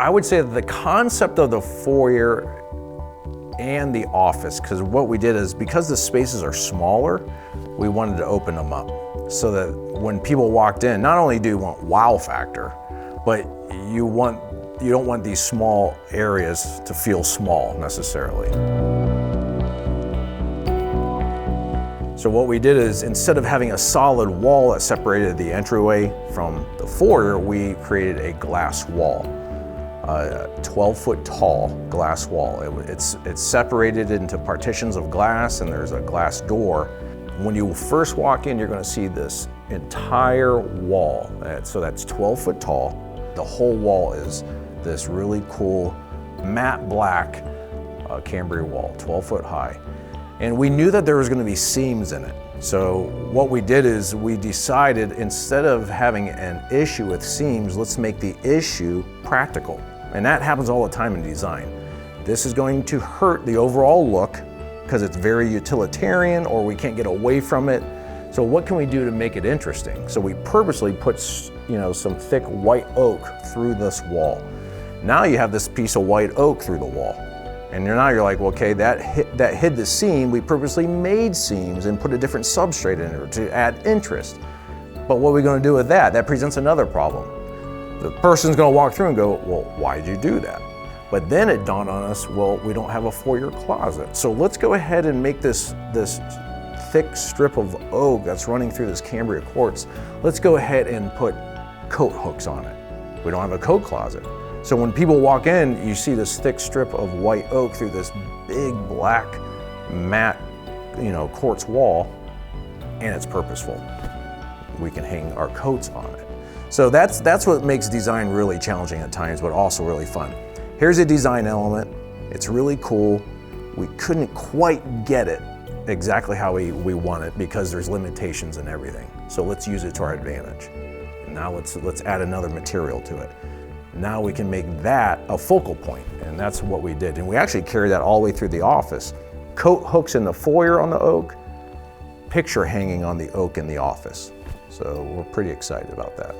I would say that the concept of the foyer and the office, because what we did is, because the spaces are smaller, we wanted to open them up so that when people walked in, not only do you want wow factor, but you don't want these small areas to feel small necessarily. So what we did is, instead of having a solid wall that separated the entryway from the foyer, we created a glass wall, a 12-foot tall glass wall. It's separated into partitions of glass, and there's a glass door. When you first walk in, you're going to see this entire wall. So that's 12 foot tall. The whole wall is this really cool matte black Cambria wall, 12 foot high. And we knew that there was going to be seams in it. So what we did is we decided, instead of having an issue with seams, let's make the issue practical. And that happens all the time in design. This is going to hurt the overall look because it's very utilitarian, or we can't get away from it. So what can we do to make it interesting? So we purposely put, some thick white oak through this wall. Now you have this piece of white oak through the wall. And now you're like, well, okay, that hid the seam. We purposely made seams and put a different substrate in it to add interest. But what are we going to do with that? That presents another problem. The person's going to walk through and go, well, why did you do that? But then it dawned on us, well, we don't have a foyer closet. So let's go ahead and make this thick strip of oak that's running through this Cambria quartz. Let's go ahead and put coat hooks on it. We don't have a coat closet. So when people walk in, you see this thick strip of white oak through this big black matte, quartz wall, and it's purposeful. We can hang our coats on it. So that's what makes design really challenging at times, but also really fun. Here's a design element. It's really cool. We couldn't quite get it exactly how we want it because there's limitations in everything. So let's use it to our advantage. And now let's add another material to it. Now we can make that a focal point, and that's what we did. And we actually carried that all the way through the office. Coat hooks in the foyer on the oak, picture hanging on the oak in the office. So we're pretty excited about that.